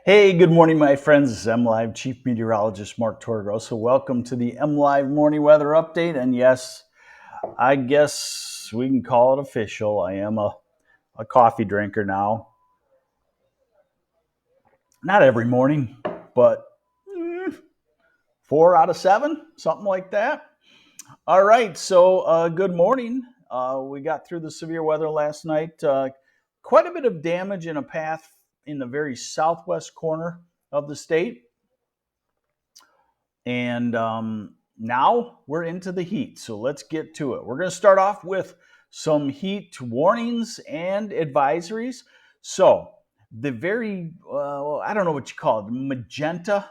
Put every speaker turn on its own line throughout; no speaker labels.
Hey, good morning, my friends. This is MLive Chief Meteorologist Mark Torgo. So, welcome to the MLive Morning Weather Update. And yes, I guess we can call it official. I am a coffee drinker now. Not every morning, but 4 out of 7, something like that. All right, so good morning. We got through the severe weather last night. Quite a bit of damage in a path in the very southwest corner of the state. And now we're into the heat. So let's get to it. We're going to start off with some heat warnings and advisories. So the very, I don't know what you call it, magenta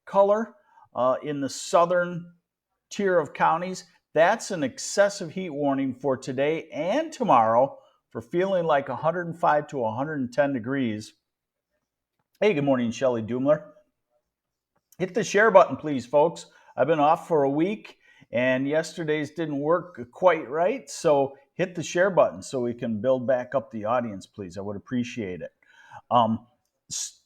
color in the southern tier of counties, that's an excessive heat warning for today and tomorrow for feeling like 105 to 110 degrees. Hey, good morning, Shelley Doomler. Hit the share button, please, folks. I've been off for a week, and yesterday's didn't work quite right, so hit the share button so we can build back up the audience, please. I would appreciate it.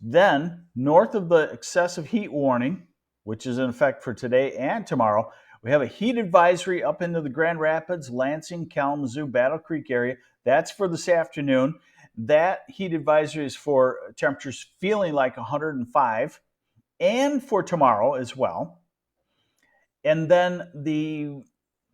Then, north of the excessive heat warning, which is in effect for today and tomorrow, we have a heat advisory up into the Grand Rapids, Lansing, Kalamazoo, Battle Creek area. That's for this afternoon. That heat advisory is for temperatures feeling like 105 and for tomorrow as well. And then the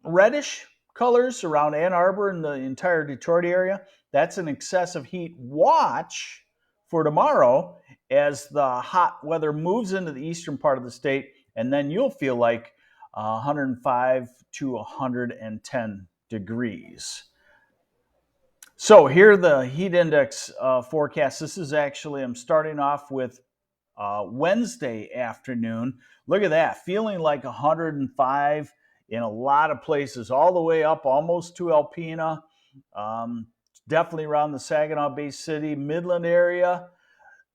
reddish colors around Ann Arbor and the entire Detroit area, that's an excessive heat watch for tomorrow as the hot weather moves into the eastern part of the state, and then you'll feel like 105 to 110 degrees. So here are the heat index forecast. This is actually, I'm starting off with Wednesday afternoon. Look at that, feeling like 105 in a lot of places, all the way up almost to Alpena, definitely around the Saginaw Bay City, Midland area,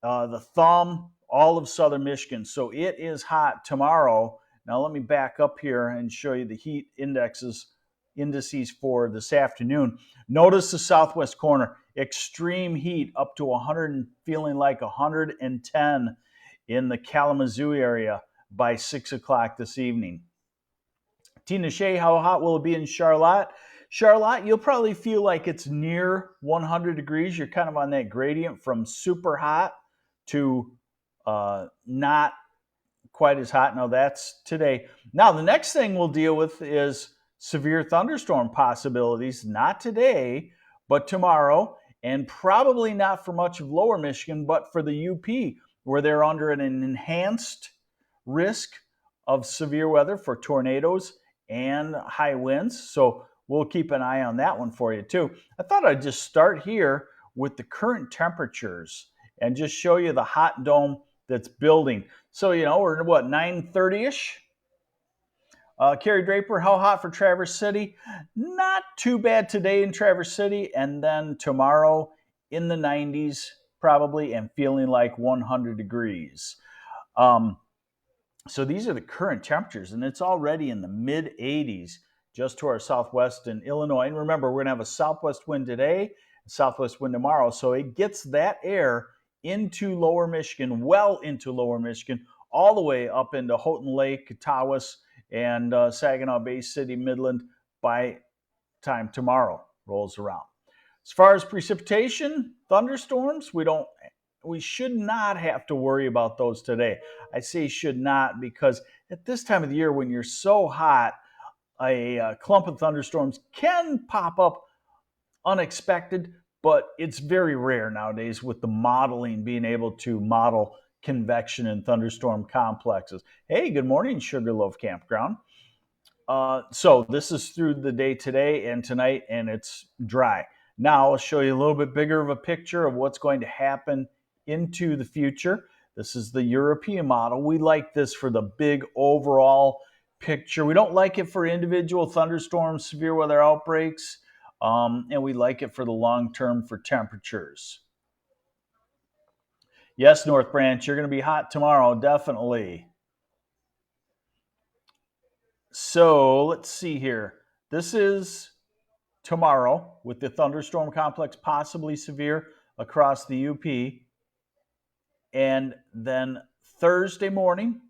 the Thumb, all of southern Michigan. So it is hot tomorrow. Now let me back up here and show you the heat indices for this afternoon. Notice the southwest corner, extreme heat up to 100, feeling like 110 in the Kalamazoo area by 6 o'clock this evening. Tina Shea, how hot will it be in Charlotte? Charlotte, you'll probably feel like it's near 100 degrees. You're kind of on that gradient from super hot to not quite as hot. Now that's today. Now the next thing we'll deal with is severe thunderstorm possibilities, not today, but tomorrow, and probably not for much of lower Michigan, but for the UP, where they're under an enhanced risk of severe weather for tornadoes and high winds. So we'll keep an eye on that one for you too. I thought I'd just start here with the current temperatures and just show you the hot dome that's building. So, we're at what, 9:30-ish? Carrie Draper, how hot for Traverse City? Not too bad today in Traverse City, and then tomorrow in the 90s probably, and feeling like 100 degrees. So these are the current temperatures, and it's already in the mid 80s just to our southwest in Illinois. And remember, we're going to have a southwest wind today, southwest wind tomorrow, so it gets that air into lower Michigan, well into lower Michigan, all the way up into Houghton Lake, Tawas, and Saginaw Bay City, Midland by time tomorrow rolls around. As far as precipitation, thunderstorms, we should not have to worry about those today. I say should not because at this time of the year when you're so hot, a clump of thunderstorms can pop up unexpected, but it's very rare nowadays with the modeling, being able to model convection in thunderstorm complexes. Hey, good morning, Sugarloaf Campground. So this is through the day today and tonight, and it's dry. Now I'll show you a little bit bigger of a picture of what's going to happen into the future. This is the European model. We like this for the big overall picture. We don't like it for individual thunderstorms, severe weather outbreaks, and we like it for the long term for temperatures. Yes, North Branch, you're going to be hot tomorrow, definitely. So let's see here. This is tomorrow with the thunderstorm complex possibly severe across the UP. and then Thursday morning,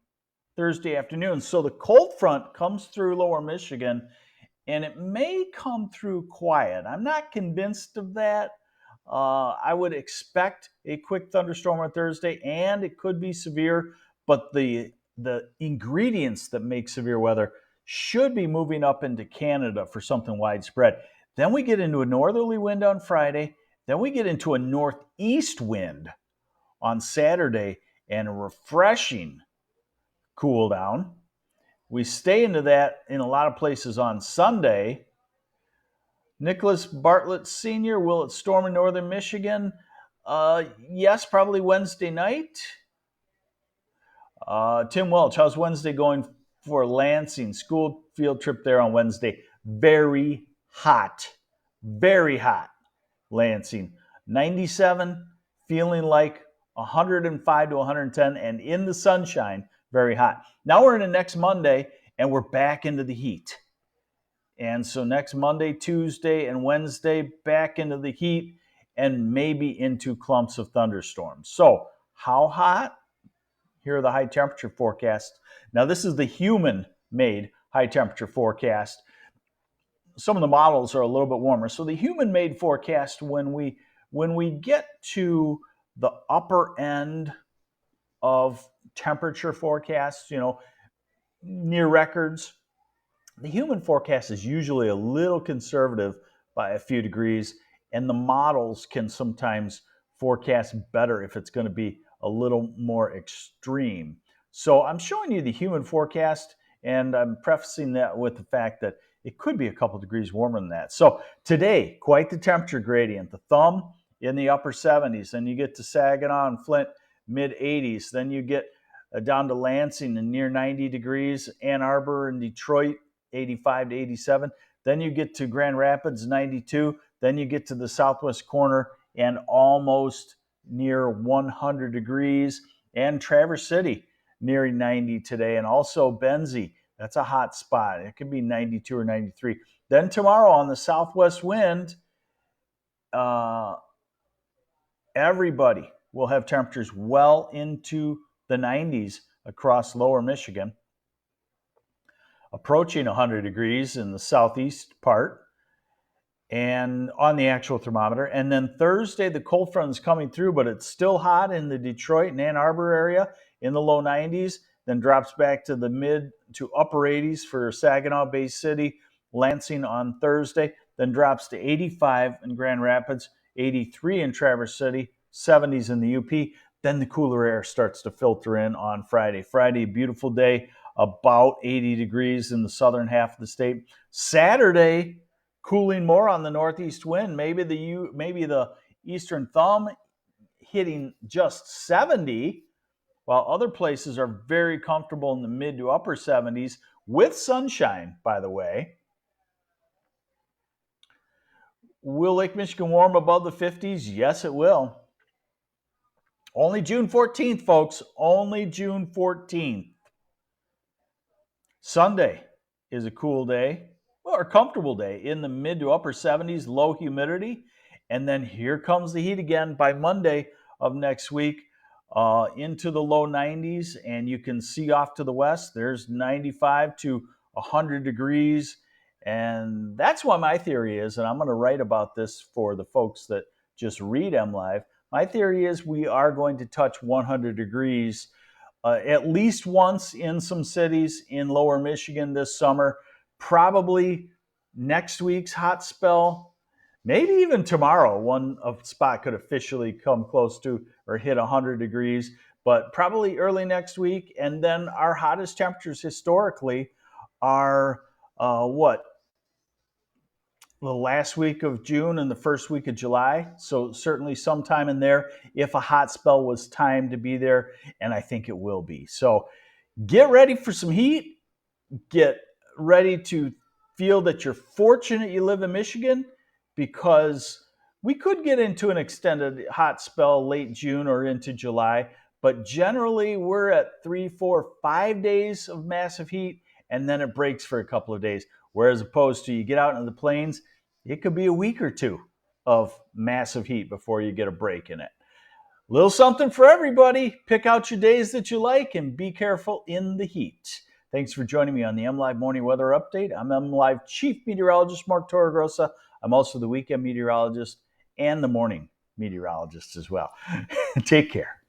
Thursday afternoon. So the cold front comes through lower Michigan, and it may come through quiet. I'm not convinced of that. I would expect a quick thunderstorm on Thursday, and it could be severe, but the ingredients that make severe weather should be moving up into Canada for something widespread. Then we get into a northerly wind on Friday. Then we get into a northeast wind on Saturday and a refreshing cool down. We stay into that in a lot of places on Sunday. Nicholas Bartlett Sr., will it storm in northern Michigan? Yes, probably Wednesday night. Tim Welch, how's Wednesday going for Lansing? School field trip there on Wednesday. Very hot. Very hot, Lansing. 97, feeling like 105 to 110, and in the sunshine, very hot. Now we're into next Monday, and we're back into the heat. And so next Monday, Tuesday, and Wednesday, back into the heat and maybe into clumps of thunderstorms. So how hot? Here are the high temperature forecasts. Now this is the human-made high temperature forecast. Some of the models are a little bit warmer. So the human-made forecast, when we get to the upper end of temperature forecasts, near records, the human forecast is usually a little conservative by a few degrees, and the models can sometimes forecast better if it's going to be a little more extreme. So I'm showing you the human forecast, and I'm prefacing that with the fact that it could be a couple degrees warmer than that. So today, quite the temperature gradient. The thumb in the upper 70s, then you get to Saginaw and Flint, mid 80s. Then you get down to Lansing and near 90 degrees, Ann Arbor and Detroit, 85 to 87. Then you get to Grand Rapids, 92. Then you get to the southwest corner and almost near 100 degrees. And Traverse City, nearing 90 today. And also Benzie, that's a hot spot. It could be 92 or 93. Then tomorrow on the southwest wind, everybody will have temperatures well into the 90s across lower Michigan, approaching 100 degrees in the southeast part and on the actual thermometer. And then Thursday, the cold front is coming through, but it's still hot in the Detroit and Ann Arbor area in the low 90s, then drops back to the mid to upper 80s for Saginaw, Bay City, Lansing on Thursday, then drops to 85 in Grand Rapids, 83 in Traverse City, 70s in the UP. Then the cooler air starts to filter in on Friday. Friday, beautiful day, about 80 degrees in the southern half of the state. Saturday, cooling more on the northeast wind, maybe the eastern thumb hitting just 70, while other places are very comfortable in the mid to upper 70s with sunshine, by the way. Will Lake Michigan warm above the 50s? Yes, it will. Only June 14th, folks. Only June 14th. Sunday is a cool day, or a comfortable day in the mid to upper 70s, low humidity. And then here comes the heat again by Monday of next week into the low 90s. And you can see off to the west, there's 95 to 100 degrees. And that's what my theory is. And I'm going to write about this for the folks that just read MLive. My theory is we are going to touch 100 degrees at least once in some cities in lower Michigan this summer. Probably next week's hot spell, maybe even tomorrow, one spot could officially come close to or hit 100 degrees, but probably early next week. And then our hottest temperatures historically are the last week of June and the first week of July. So certainly sometime in there, if a hot spell was timed to be there, and I think it will be. So get ready for some heat. Get ready to feel that you're fortunate you live in Michigan, because we could get into an extended hot spell late June or into July. But generally, we're at 3, 4, 5 days of massive heat, and then it breaks for a couple of days. Whereas opposed to you get out into the plains, it could be a week or two of massive heat before you get a break in it. Little something for everybody. Pick out your days that you like and be careful in the heat. Thanks for joining me on the MLive Morning Weather Update. I'm MLive Chief Meteorologist Mark Torregrossa. I'm also the weekend meteorologist and the morning meteorologist as well. Take care.